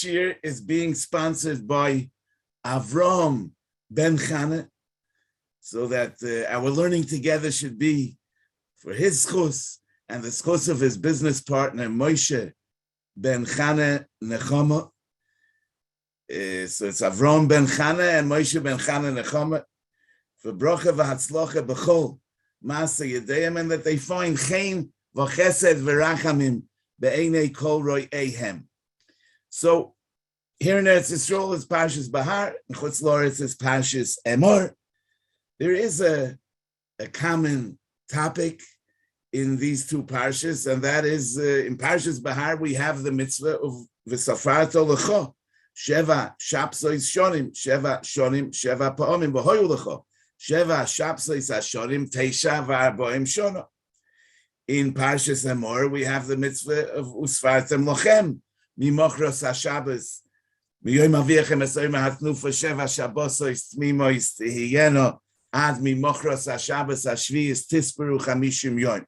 shir is being sponsored by Avram Ben Chana, so that our learning together should be for his schus and the schus of his business partner Moshe Ben Chana Nechama. So it's Avram Ben Chana and Moshe Ben Chana Nechama for bracha v'hatzlacha b'chol ma'aseh yedayim, and that they find chen v'chesed v'rachamim be'enei kol ro'eihem. So here in Eretz Yisrael is Parshas Behar, in Chutz La'aretz is Parshas Emor. There is a common topic in these two parshas, and that is in Parshas Behar we have the mitzvah of v'safarto l'cho sheva shapsois shonim sheva pa'omim b'hoyu l'cho sheva shapsois hashonim teisha v'arboim shona. In Parshas Emor we have the mitzvah of usfartem lochem mimochros hashabbos miyoyim aviechem esoyim hatnufa sheva shabosois tmimois tehiyeno ad mimochros hashabbos hashvius tisperu chamishim yoyim.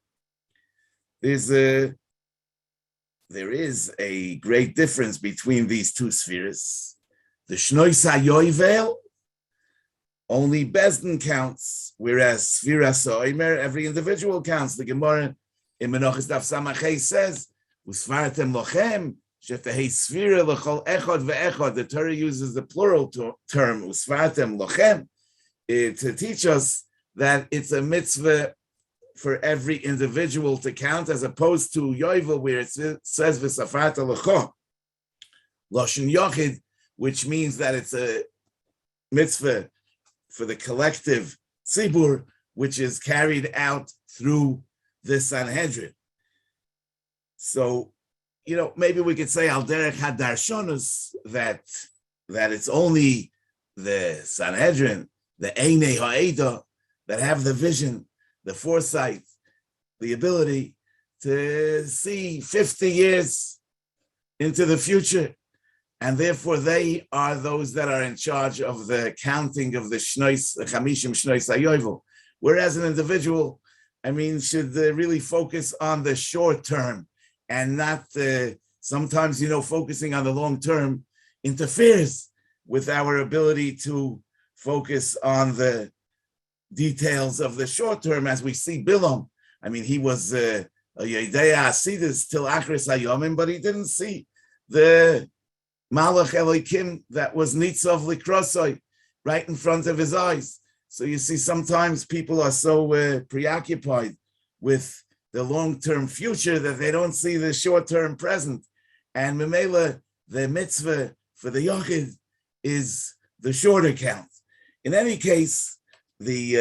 There is a great difference between these two spheres. The Shnois HaYovel, only Bezdin counts, whereas Sphira Soimer, every individual counts. The Gemara in Menachos Daf Samachay says, Usfartem lochem, shetahei Sphira l'chol echad ve'echad. The Torah uses the plural term, Usfartem lochem, to teach us that it's a mitzvah for every individual to count, as opposed to Yovel, where it says v'safarta l'cho, Lashon Yochid, which means that it's a mitzvah for the collective tzibur, which is carried out through the Sanhedrin. So, maybe we could say al derech hadarshonos that it's only the Sanhedrin, the Einei Ha'eda, that have the vision, the foresight, the ability to see 50 years into the future. And therefore they are those that are in charge of the counting of the Shnois, the Chamishim Shnois HaYovel. Whereas an individual, should really focus on the short term and not, sometimes, focusing on the long term interferes with our ability to focus on the details of the short term, as we see Bilam. He was a Yedei Asidus till Achris Hayomim, but he didn't see the Malach Elokim that was Nitzov Likrosoi right in front of his eyes. So you see, sometimes people are so preoccupied with the long-term future that they don't see the short-term present. And Memela, the mitzvah for the Yochid is the shorter count. In any case, the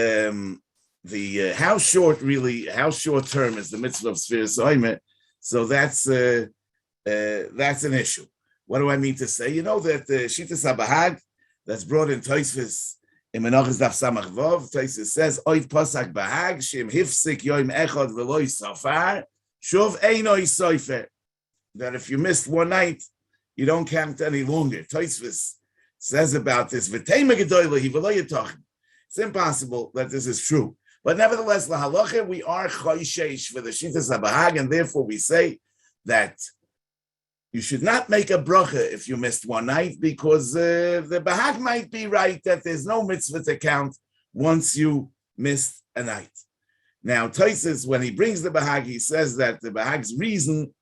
how short term is the mitzvah of Sfiras Oimer. So that's an issue. What do I mean to say? That the Shittas HaBahag that's brought in Tosfos in Menachos Daf Samach Vav, Tosfos says Oiv Pasak Bahag Shem Hifsik Yoim Echad V'Loi Safar Shuv Einoi Sofer. That if you missed one night, you don't count any longer. Tosfos says about this V'Teima Gedoyla Hi V'Loi Yitachim. It's impossible that this is true. But nevertheless, lahalacha, we are choishesh for the Shittas HaBahag, and therefore we say that you should not make a bracha if you missed one night, because the Bahag might be right that there's no mitzvah to count once you missed a night. Now, Tosfos, when he brings the Bahag, he says that the Bahag's reason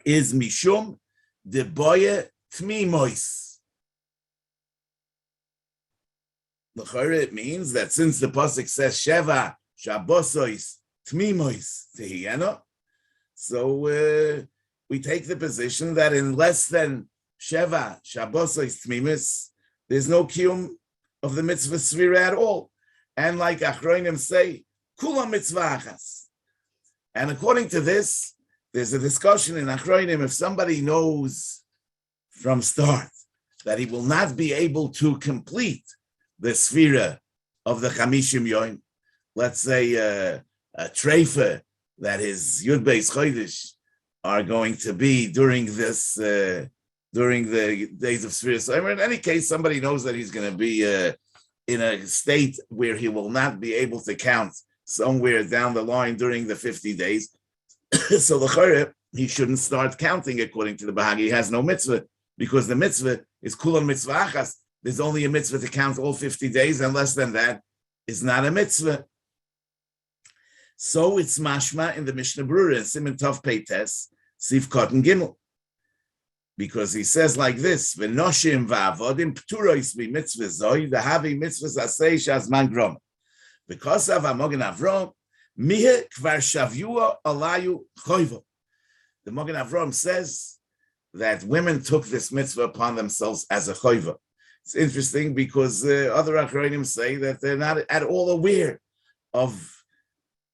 is mishum de boye tmimois. It means that since the pasuk says Sheva Shabosois Tmimois Tehiyeno, so we take the position that in less than Sheva Shabosois Tmimos, there's no kiyum of the mitzvah svira at all. And like Achronim say, Kula mitzvah achas. And according to this, there's a discussion in Achronim, if somebody knows from start that he will not be able to complete the sphera of the Chamishim Yoim, let's say a treifa that his Yud Beis Chodesh are going to be during this during the days of Sphira. So in any case, somebody knows that he's going to be in a state where he will not be able to count somewhere down the line during the 50 days. So the Choreh, he shouldn't start counting according to the Behar. He has no mitzvah because the mitzvah is kulon mitzvah achas. There's only a mitzvah to count all 50 days, and less than that is not a mitzvah. So it's mashma in the Mishnah Berurah in Siman Tov Peites, Sif Cotton Gimel. Because he says like this, V'noshim v'avodim p'turois b'mitzvah zoi, v'havi mitzvah asei shazman grom. Because of Amogen Avrom, mihe kvar shavua alayu choivo. The Mogen Avrom says that women took this mitzvah upon themselves as a choiva. It's interesting because other Achronim say that they're not at all aware of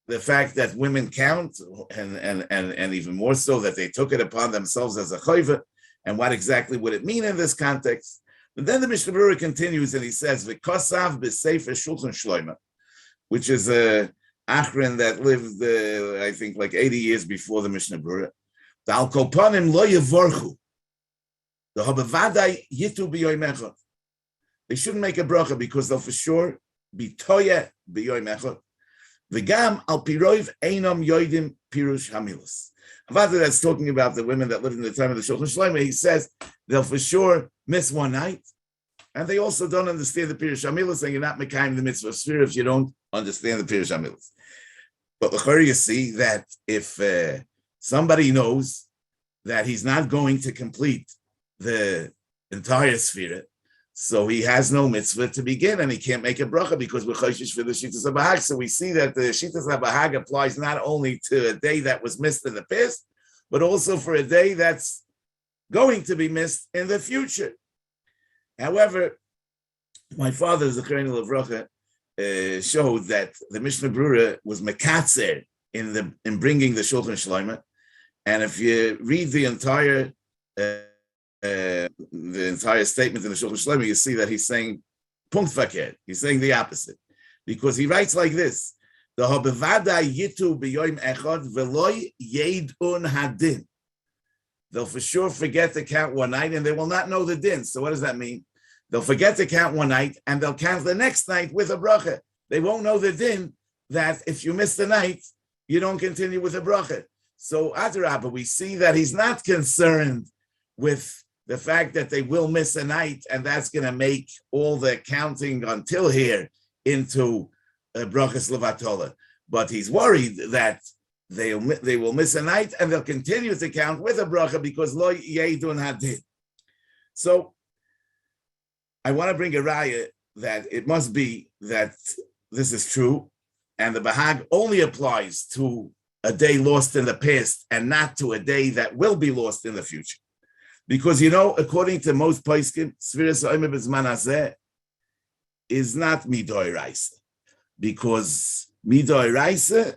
the fact that women count, and even more so that they took it upon themselves as a choiva, and what exactly would it mean in this context. But then the Mishnah Berurah continues and he says, V'kosav b'sefer Shulchan Shloima, which is a Achron that lived, I think, like 80 years before the Mishnah Berurah. The Al Kolpanim lo yevorchu. The Habavadai yitu b'yoyim echad. They shouldn't make a bracha because they'll for sure be toya b'yoyim echad. V'gam al piroiv einam yoidim pirush hamilas. Avada, that's talking about the women that lived in the time of the Shulchan Shlomo. He says they'll for sure miss one night, and they also don't understand the pirush hamilas, and you're not mekayim the mitzvah of sphere if you don't understand the pirush hamilas. But l'chorah, you see that if somebody knows that he's not going to complete the entire sphere, so he has no mitzvah to begin, and he can't make a bracha because we're chayshish for the Shittas HaBehag. So we see that the Shittas HaBehag applies not only to a day that was missed in the past, but also for a day that's going to be missed in the future. However, my father, Zechariah Levracha, showed that the Mishnah Berurah was mekatzer in bringing the Shulchan Shlomo, and if you read the entire statement in the Shulchan Shlomo, you see that he's saying punkt verkehrt. He's saying the opposite, because he writes like this: the habevada yitu b'yoyim echad v'loy yedun hadin. They'll for sure forget to count one night, and they will not know the din. So what does that mean? They'll forget to count one night, and they'll count the next night with a bracha. They won't know the din that if you miss the night, you don't continue with a bracha. So Adarabba, we see that he's not concerned with the fact that they will miss a night, and that's going to make all the counting until here into brachas levatola. But he's worried that they will miss a night, and they'll continue to count with a bracha because lo yeidun hadin. So I want to bring a raya that it must be that this is true, and the Behag only applies to a day lost in the past and not to a day that will be lost in the future. Because, according to most poskim, Sfiras Ha'omer B'zman Hazeh is not Midoi Raisa. Because Midoi Raisa,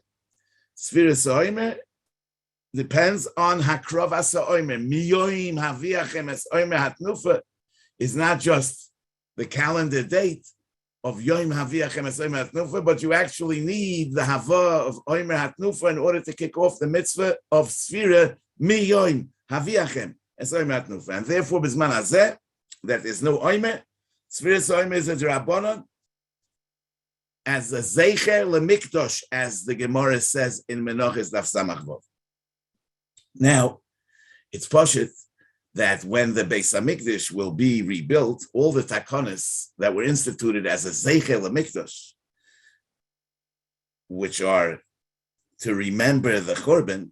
Sfiras Ha'omer, depends on Hakrovas Ha'omer. Miyoim Haviachem Es Omer Hatnufa is not just the calendar date of Yom Haviachem Es Omer Hatnufa, but you actually need the Hava of Omer Hatnufa in order to kick off the mitzvah of Sfira Miyoim Haviachem. And therefore, Bizman Hazeh, that there's no oimer. Sfiras oimer is a drabonon, as a zeicher lemikdosh, as the Gemara says in Menachos Daf Samach Vov. Now, it's pashut that when the Beis Hamikdash will be rebuilt, all the takonos that were instituted as a zeicher lemikdosh, which are to remember the Churban,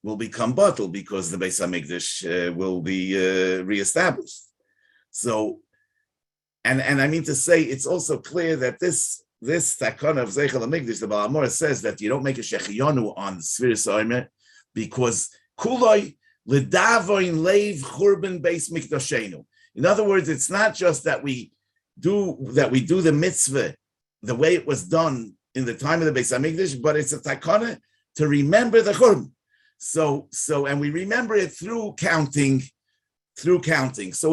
will become bottled because the Beis Hamikdash will be reestablished. So, and I mean to say, it's also clear that this takon of Zeichel Hamikdash, the Baal Amor says that you don't make a shechiyonu on Sfiras Ha'omer because kuloi ledavoin leiv churban beis mikdashenu. In other words, it's not just that we do the mitzvah the way it was done in the time of the Beis Hamikdash, but it's a takana to remember the churban. So, and we remember it through counting. So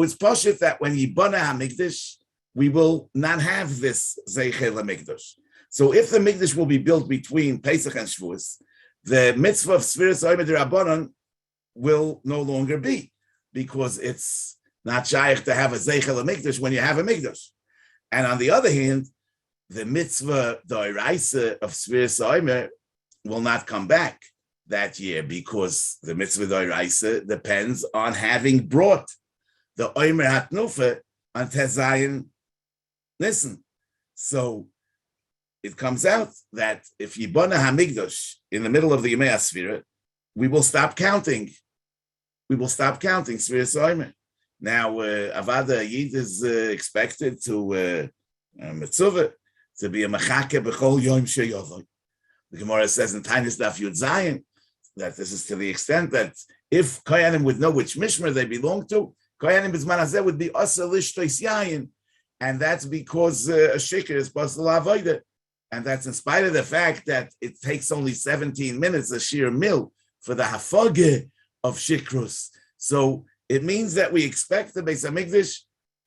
it's pashut that when Yibana HaMikdash, we will not have this Zeichel HaMikdash. So if the Mikdash will be built between Pesach and Shavuos, the mitzvah of Sfiras Ha'omer D'Rabbanan will no longer be, because it's not shaykh to have a Zeichel HaMikdash when you have a Mikdash. And on the other hand, the mitzvah, the Oraisa of Sfiras Ha'omer will not come back, that year because the mitzvah d'oraisa depends on having brought the Omer Hatnufa on Tezayin Nisan. So it comes out that if Yibana Hamigdosh in the middle of the Yemei Asfira, we will stop counting. We will stop counting Sfiras Omer. Now, Avada Yid is expected to mitzvah to be a mechake b'chol yom sheyovoy. The Gemara says in Tainis Daf Yud Zayin that this is to the extent that if Koyanim would know which mishmer they belong to, Koyanim B'zman Hazeh would be Asa Lishtois Yayin, and that's because a shikr is possible avoida, and that's in spite of the fact that it takes only 17 minutes a sheer mil for the hafage of shikrus. So it means that we expect the Beis Hamikdash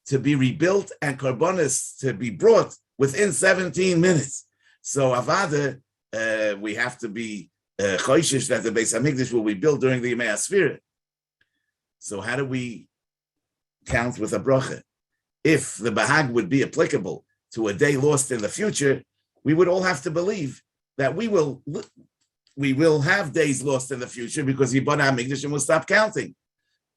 to be rebuilt and korbanos to be brought within 17 minutes. So Avada, we have to be choishish that the Beis Hamikdash will be built during the Yemei Asfira. So how do we count with a bracha? If the Behag would be applicable to a day lost in the future, we would all have to believe that we will have days lost in the future because Yibana HaMikdash and will stop counting.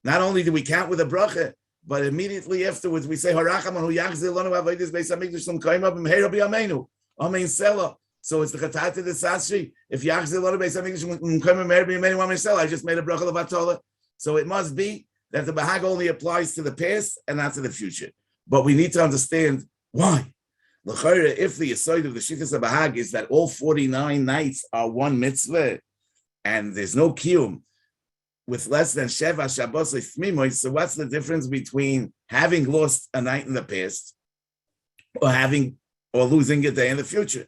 Not only do we count with a bracha, but immediately afterwards we say Harachamanu Yachzil Lanu Avodas Beis Hamikdash Sum Kaimah B'Meira B'Yameinu Amen Selah. So it's the Chatata de Sasri. If Yachzil Lanu Beis Hamikdash Sum Kaimah B'Meira B'Yameinu Amen Selah, I just made a bracha Levatola. So it must be that the Behag only applies to the past and not to the future. But we need to understand why. If the aside of the Shittas of Behag is that all 49 nights are one mitzvah and there's no kiyum with less than Sheva Shabbos Thmimoy, so what's the difference between having lost a night in the past or losing a day in the future?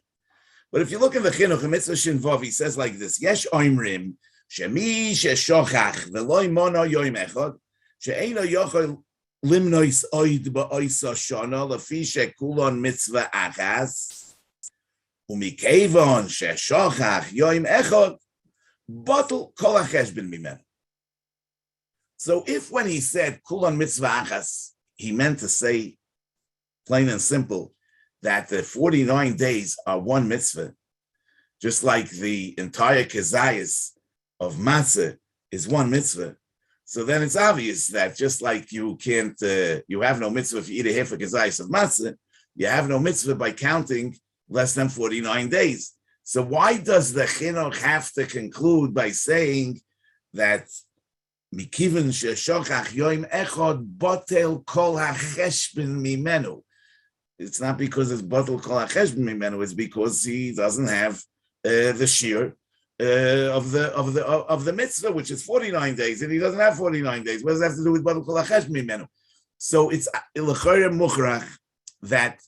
But if you look in the Chinuch, Mitzvah Shin Vav, he says like this: Yesh Oimrim Shemi Sheshochach Veloy Mono Yoim Echad She'eino Yochel Limnois Oid Ba'oisa Shana Lafi Shekulon Mitzvah Achas Umikevon Sheshochach Yoim Echad Bottle Kol HaCheshbon Mimenu. So if when he said Kulon Mitzvah Achas, he meant to say, plain and simple, that the 49 days are one mitzvah, just like the entire kezayis of matzah is one mitzvah, so then it's obvious that just like you can't, you have no mitzvah if you eat a half a kezayis of matzah, you have no mitzvah by counting less than 49 days. So why does the chinuch have to conclude by saying that Mikiven sheshokach yoim echad botel kol hacheshbon mimenu? It's not because it's botel kol hacheshbon mimenu. It's because he doesn't have the shear of the mitzvah, which is 49 days, and he doesn't have 49 days. What does that have to do with botel kol hacheshbon mimenu? So it's l'chayre muchrach that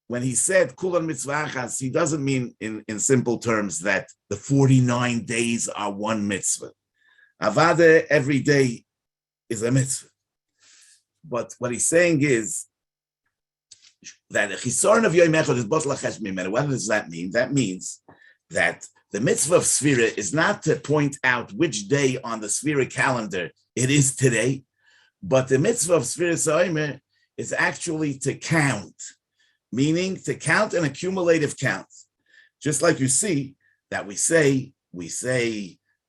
when he said kulan mitzvah achas, he doesn't mean in simple terms that the 49 days are one mitzvah. Avada every day is a mitzvah. But what he's saying is that a chisaron of Yom Echad is botel hacheshbon mimenu. What does that mean? That means that the mitzvah of Sfira is not to point out which day on the Sfira calendar it is today, but the mitzvah of Sfira Sa'omer is actually to count, meaning to count an accumulative count. Just like you see that we say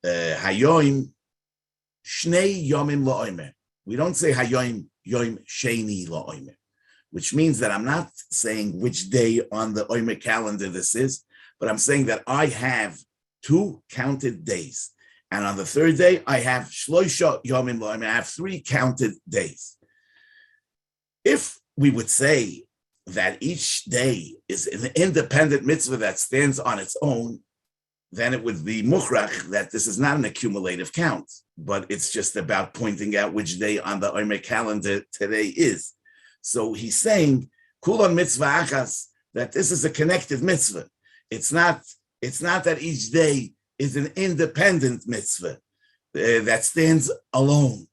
Hayoim Shnei Yomim La'omer. We don't say Hayoim Yom Sheni La'omer, which means that I'm not saying which day on the Omer calendar this is, but I'm saying that I have 2 counted days. And on the third day, I have Shloisha Yomim La'omer. I have 3 counted days. If we would say that each day is an independent mitzvah that stands on its own, then it would be mukhrach that this is not an accumulative count, but it's just about pointing out which day on the Omer calendar today is. So he's saying, Kulon mitzvah achas, that this is a connected mitzvah. It's not that each day is an independent mitzvah that stands alone.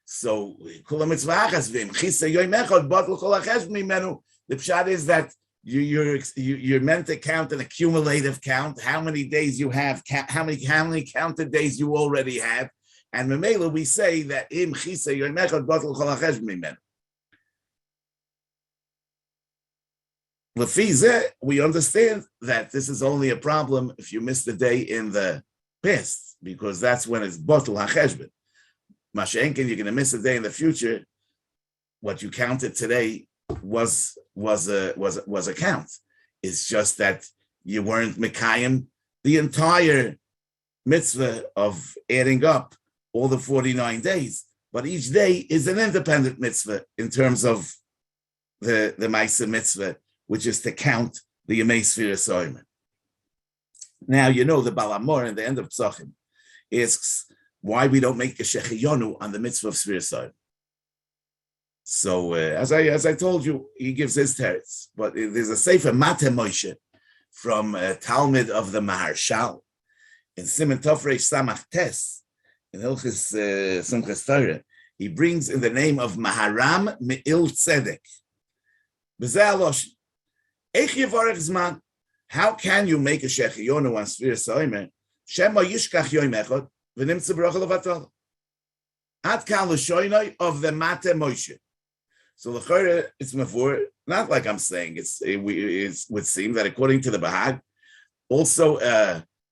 So Kulon mitzvah achas v'im chisa yoim echad batel kol hacheshbon mimenu. The pshat is that you're meant to count an accumulative count, how many days you have, how many counted days you already have, and memela we say that im chisa yoim echad batel kol hacheshbon mimenu. Lefi zeh, we understand that this is only a problem if you miss the day in the past, because that's when it's botul hacheshbon. Mashenkin, you're going to miss a day in the future. What you counted today was a count. It's just that you weren't mekayim the entire mitzvah of adding up all the 49 days. But each day is an independent mitzvah in terms of the Maisa mitzvah, which is to count the Yemei Sfiras Oimer. Now, you know, the Baal Emor in the end of Psachim asks why we don't make a Shechiyonu on the mitzvah of Sfiras Oimer. So, as I told you, he gives his teretz. But there's a Sefer Mate Moshe from Talmud of the Maharshal in Siman Tofrei Samach Tes in Hilchis Simchas Torah. He brings in the name of Maharam Me'il Tzedek. How can you make a Shechiyonu on Sfiras Oimer? Shema Yishkach Yoim Echad v'nimtza b'rocha levatol. Ad kan l'shoinoi of the Mate Moshe. So the it's mavur, not like I'm saying, it would seem that according to the Behar, also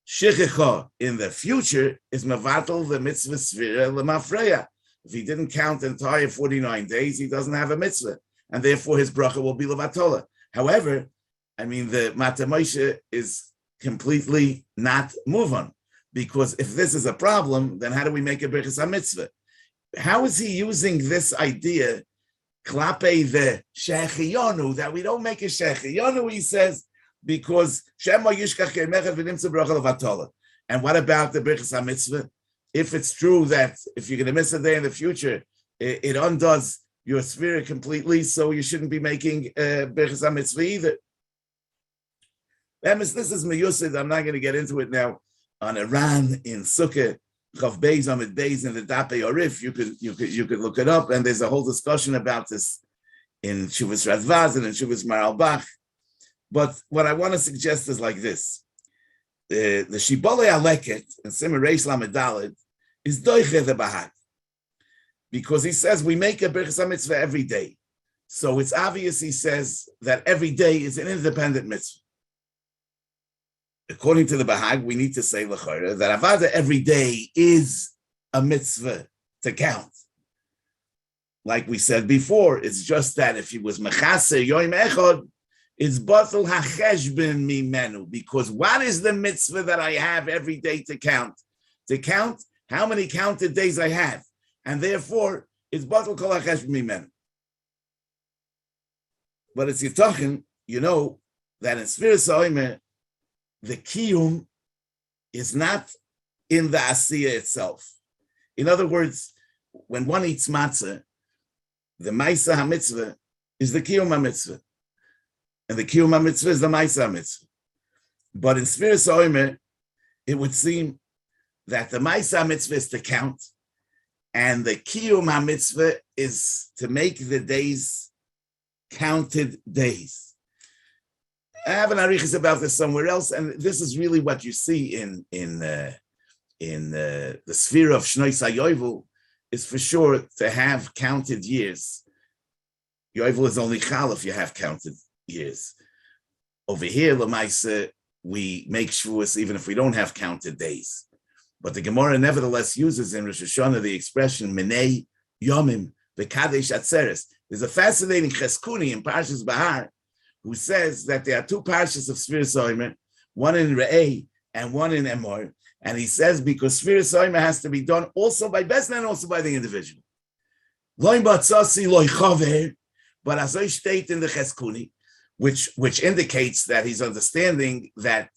Shechicha in the future is Mavatal the mitzvah Sfira Lemafreya. If he didn't count the entire 49 days, he doesn't have a mitzvah, and therefore his bracha will be Levatola. However, I mean, the Mate Moshe is completely not move on, because if this is a problem, then how do we make a Birchas HaMitzvah? How is he using this idea, klape the Shechiyonu, that we don't make a Shechiyonu, he says, because Shema Yishkach Yemechad v'nimtza b'rocha levatola. And what about the Birchas HaMitzvah? If it's true that if you're going to miss a day in the future, it undoes your sphere completely, so you shouldn't be making Birchas HaMitzvah either. This is Meyusid, I'm not going to get into it now, on Iran in Sukkah, Chav Beis Amid Beis in the Dape Orif. You could look it up, and there's a whole discussion about this in Shuvas Radvaz and in Shuvas Maralbach. But what I want to suggest is like this: the Shibbolei Aleket and Siman Reish Lamed Daled is Doiche the Bahag, because he says we make a Birchas HaMitzvah every day. So it's obvious he says that every day is an independent mitzvah. According to the Bahag, we need to say l'chora that Avada every day is a mitzvah to count. Like we said before, it's just that if he was mechase yoim echad, it's batul hacheshbon mimenu, because what is the mitzvah that I have every day to count? To count how many counted days I have, and therefore it's batul kol hacheshbon mimenu. But it's yitachin, you know, that in Sfiras Oimer, the kiyum is not in the asiyah itself. In other words, when one eats matzah, the Maisa HaMitzvah is the kiyum HaMitzvah, and the kiyum HaMitzvah is the Maisa HaMitzvah. But in Sfiras Oimer, it would seem that the Maisa HaMitzvah is to count, and the kiyum HaMitzvah is to make the days counted days. I have an arichas about this somewhere else, and this is really what you see in the sphere of Shnois HaYovel, is for sure to have counted years. Yovel is only chal if you have counted years. Over here, Lamaisa, we make Shavuos even if we don't have counted days. But the Gemara nevertheless uses in Rosh Hashanah the expression Minei Yomim V'Kadesh Atzeres. There's a fascinating cheskuni in Parshas Behar who says that there are two parshas of Sfiras Oimer, one in Re'eh and one in Emor, and he says because Sfiras Oimer has to be done also by Besna and also by the individual. Loim batzasi loy chaver, but as I state in the Cheskuni, which indicates that he's understanding that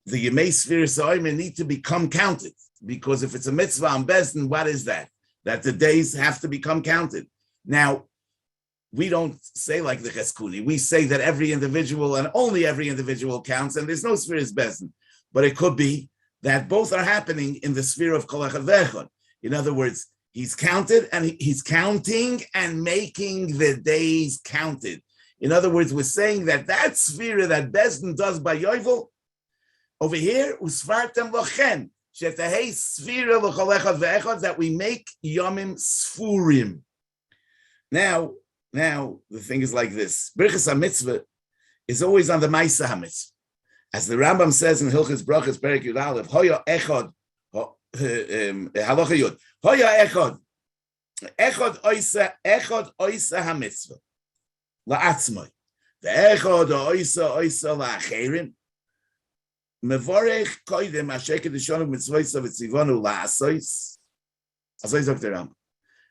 the Yemei Sfiras Oimer need to become counted, because if it's a mitzvah on Besna, what is that? That the days have to become counted. Now, we don't say like the Cheskuni. We say that every individual and only every individual counts, and there's no Sfiras Besna. But it could be that both are happening in the sphere of Kol Echad V'Echad. In other words, he's counted and he's counting and making the days counted. In other words, we're saying that sphere that Besna does by Yovel, over here, Usfartem Lochen, Shetahei Sphere L'Kol Echad V'Echad, that we make Yomim Sfurim. Now, the thing is like this. Birchas HaMitzvah is always on the Maisa HaMitzvah. As the Rambam says in Hilchos Brachos, Perek Yud Aleph, Hoya Echad halacha yud. Hoya echad oisa hamitzvah la'atzmai. The echad oisa la'acherim. Mevorech koidem asher kedishonu mitzvos v'tzivonu la'asois. Asois of the Rambam.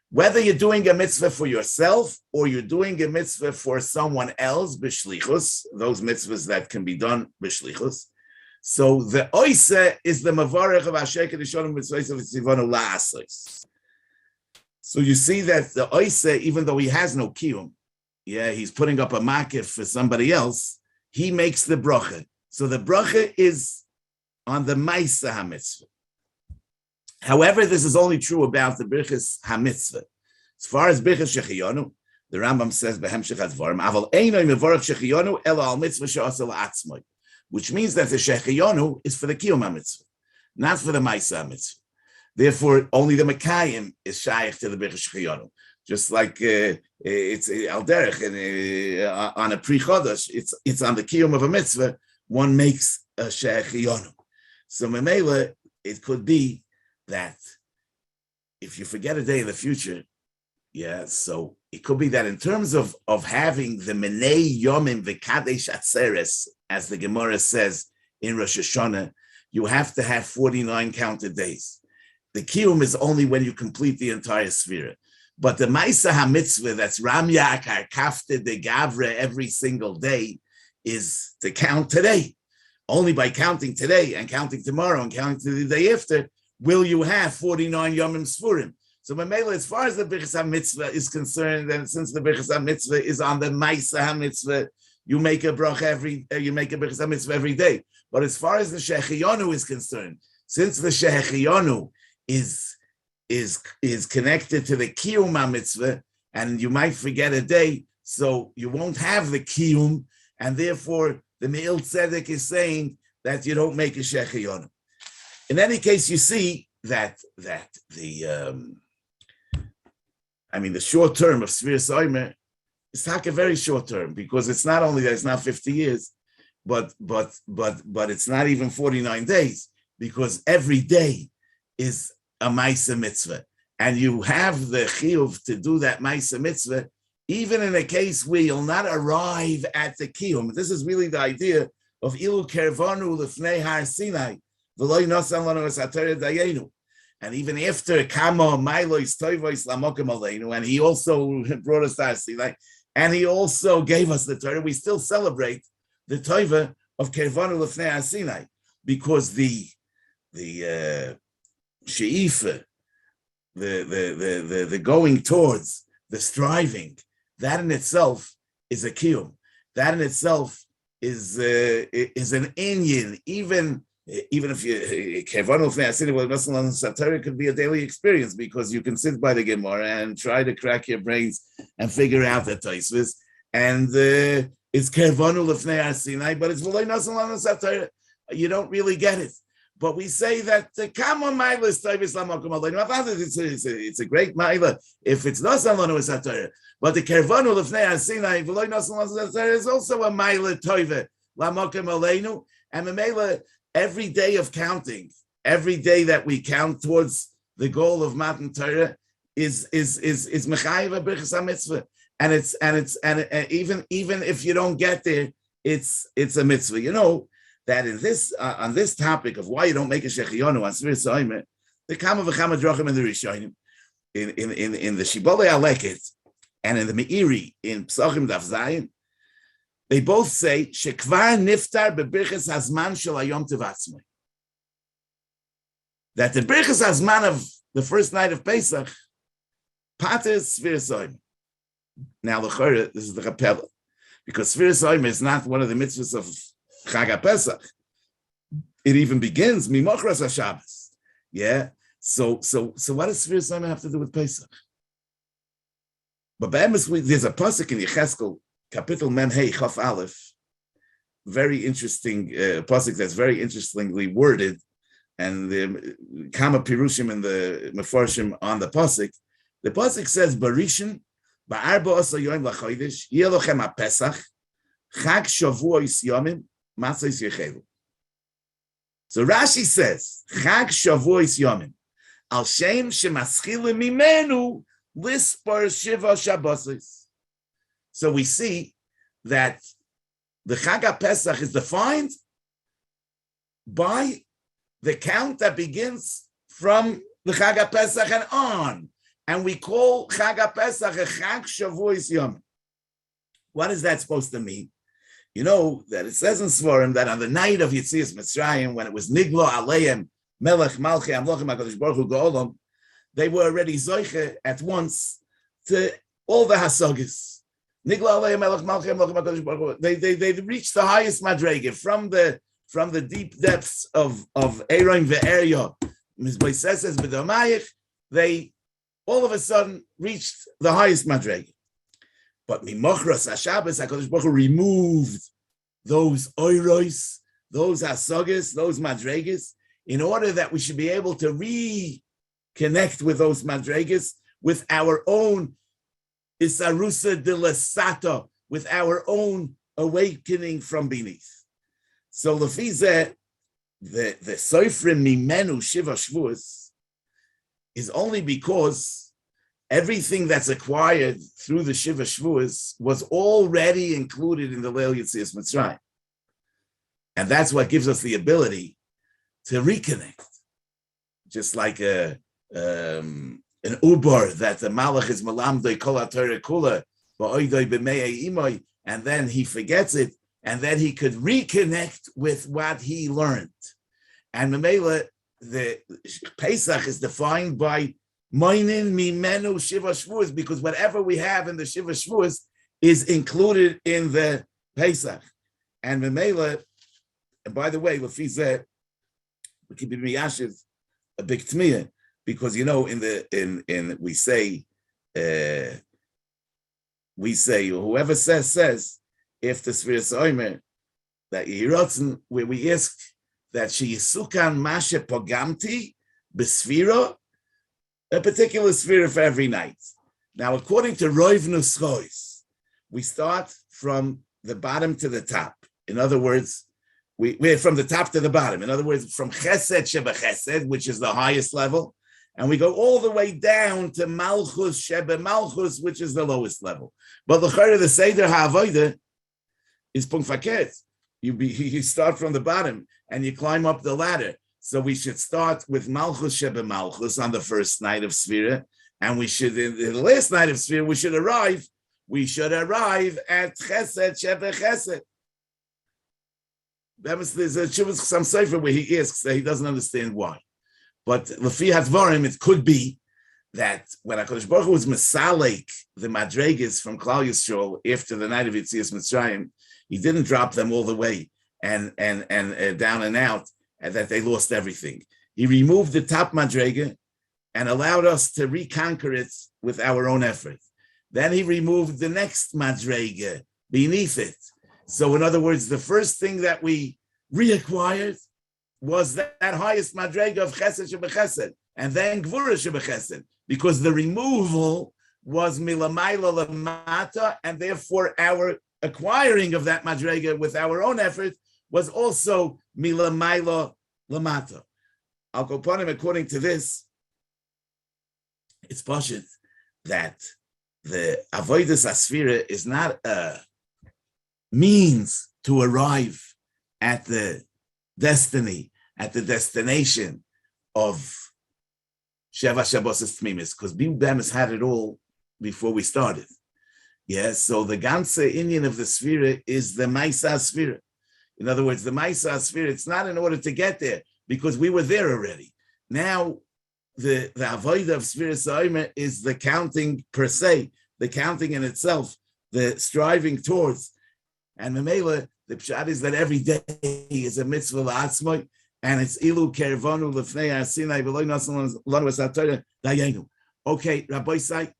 Whether you're doing a mitzvah for yourself or you're doing a mitzvah for someone else, b'shlichus, those mitzvahs that can be done b'shlichus. So the oisa is the mevorech of asher kedishonu mitzvos v'tzivonu la'asois. So you see that the oisa, even though he has no kiyum, he's putting up a makif for somebody else, he makes the bracha. So the bracha is on the Maisa HaMitzvah. However, this is only true about the Birchas HaMitzvah. As far as Birchas Shechiyonu, the Rambam says, Behemshech HaDvarim, Aval Einoi Mevorach Shechiyonu Ela Al Mitzvah She'asa La'atzmai, which means that the Shechiyonu is for the Kiyum HaMitzvah, not for the Maisa HaMitzvah. Therefore, only the Mekayim is shaykh to the Birchas Shechiyonu. Just like it's Al Derech, and on a Pri Chodesh, it's on the Kiyum of a Mitzvah, one makes a Shechiyonu. So Memela, it could be that if you forget a day in the future, so it could be that in terms of having the Menei Yomim V'Kadesh Atzeres, as the Gemara says in Rosh Hashanah, you have to have 49 counted days. The Kiyum is only when you complete the entire Sphira. But the Maisa HaMitzvah, that's Ram Yakar, Kafte de Gavre every single day, is to count today. Only by counting today and counting tomorrow and counting the day after will you have 49 Yomim Sfurim. So Mamela, as far as the Birchas HaMitzvah is concerned, and since the Birchas HaMitzvah is on the Maisa HaMitzvah, you make a bracha you make a Birchas HaMitzvah every day. But as far as the Shechiyonu is concerned, since the Shechiyonu is connected to the Kiyum HaMitzvah, and you might forget a day, so you won't have the Kiyum, and therefore the Me'il Tzedek is saying that you don't make a Shechiyonu. In any case, you see that the short term of Sfiras Omer is a very short term, because it's not only that it's not 50 years, but it's not even 49 days, because every day is a Maisa Mitzvah. And you have the Chiyuv to do that Maisa Mitzvah, even in a case where you'll not arrive at the Kiyum. This is really the idea of Ilu Kervanu Lefnei Har Sinai, V'loi Nosan Lanu Es HaTorah Dayenu. And even after Kamo Mailois Toivois Lamokim Aleinu, and he also brought us to Har Sinai, and he also gave us the Torah, we still celebrate the Toiva of Kervanu Lefnei Har Sinai, because the She'ifa, the going towards, the striving, that in itself is a kiyum. That in itself is an inyan. Even if you could be a daily experience, because you can sit by the Gemara and try to crack your brains and figure out the taisvis, and it's kervanu lefnei asinai, but it's v'loy nasan lanu satayra. You don't really get it. But we say that kama ma'ila is toivis lamakom aleinu. It's a great ma'ila if it's nasan lanu satayra. But the kervanu lefnei asinai v'loy nasan lanu satayra is also a ma'ila toiva lamakom aleinu. And the ma'ila, every day of counting, every day that we count towards the goal of Matan Torah is mechayiv a birchas mitzvah, and even if you don't get there, it's a mitzvah. You know that in this on this topic of why you don't make a shechiyonu on Sfiras Omer, the kama v'chama drachim in the Rishonim, in the Shibolei Aleket and in the Meiri in Psachim Daf Zayin, they both say shekvar niftar bebirchas hazman shel hayom tevatzmai. That the birchas hazman of the first night of Pesach pater Sfiras Omer. Now the Chorah, this is the Kapela, because Sfiras Omer is not one of the mitzvahs of Chag HaPesach. It even begins mimochras HaShabbos. Yeah. So what does Sfiras Omer have to do with Pesach? But there's a pasuk in Yecheskel, Kapitel Mem Hey Chaf Aleph, very interesting pasuk that's very interestingly worded, and the Kama Pirushim and the Mefarshim on the pasuk. The pasuk says, "Barishin ba'arba asa yoim lachodesh yelochem haPesach Chag Shavuos Yomim Matzos Yechelu." So Rashi says, Chag Shavuos Yomim, Al Shem Shemaschilim Mimenu Lispar Shiva Shabbosos. So we see that the Chag HaPesach is defined by the count that begins from the Chag HaPesach and on. And we call Chag HaPesach a Chag Shavuos Yomim. What is that supposed to mean? You know that it says in Svarim that on the night of Yetzias Mitzrayim, when it was Niglo Aleim, Melech Malchi Amlochim HaKadosh Baruch Hu Go'olam, they were already Zoiche at once to all the Hasogis. Niglo Aleim, Melech Malchi Amlochim HaKadosh Baruch Hu. They reached the highest Madrege from the deep depths of Eiron Ve'erya, Mizboiseses B'Domayich. They all of a sudden reached the highest Madrege. But Mimochras HaShabbos, HaKadosh Baruch Hu removed those oiros, those hasogis, those madregas, in order that we should be able to reconnect with those madregas, with our own isarusa de lasata, with our own awakening from beneath. So Lefizeh, the Soifrim Mimenu Shiva Shvuos is only because everything that's acquired through the Shiva Shvuos was already included in the Leil Yetzias Mitzrayim. And that's what gives us the ability to reconnect. Just like an ubar that the Malach is Malamdoi Kol HaTorah Kula, Ba'oidoi B'mei Imoy, and then he forgets it, and then he could reconnect with what he learned. And Memela, the Pesach is defined by Moinin Mimenu Shiva Shvuos, because whatever we have in the Shiva Shvuos is included in the Pesach. And Memela, and by the way, Lefizeh, we keep it miyashiv a big tmiyah, because you know we say whoever says if the Sfiras Omer that Yehirotzen, where we ask that she yisukan mashe pogamti besfira, a particular sphere for every night. Now, according to Roiv Nuschois, we start from the bottom to the top. In other words, we're from the top to the bottom. In other words, from Chesed Sheba Chesed, which is the highest level, and we go all the way down to Malchus Sheba Malchus, which is the lowest level. But the Chayr of the Seder HaAvodah is Punkt Faket. You start from the bottom and you climb up the ladder. So we should start with Malchus Sheba Malchus on the first night of Sfira, and we should, in the last night of Sfira, we should arrive at Chesed Sheba Chesed. There's a Shuvas Chasam Sofer where he asks that he doesn't understand why. But Lefi Hatvarim, it could be that when HaKadosh Baruch Hu was Mesalek, the Madregas from Klal Yisrael after the night of Yetzias Mitzrayim, he didn't drop them all the way and down and out, and that they lost everything. He removed the top Madrega and allowed us to reconquer it with our own effort. Then he removed the next Madrega beneath it. So in other words, the first thing that we reacquired was that highest Madrega of Chesed Sheba Chesed, and then Gvura Sheba Chesed, because the removal was Milamayla Lamata, and therefore our acquiring of that Madrega with our own effort was also Milamayla Lamata. Al Kopanim, according to this, it's Pashut that the Avodas Asfira is not a means to arrive at the destiny, at the destination of Sheva Shabbos Tmimis, because Bim Bemis had it all before we started. Yes, so the ganze Indian of the Sfira is the Maisa Sfira. In other words, the Maisa Sfira, it's not in order to get there, because we were there already. Now, the Avodah of Sfira Sa'omer is the counting per se, the counting in itself, the striving towards. And Memela, the pshat is that every day is a mitzvah la'atzmai, and it's ilu kervanu lefnei asinai v'loy nasan lanu esatayra dayenu. Okay, Rabbi Sai,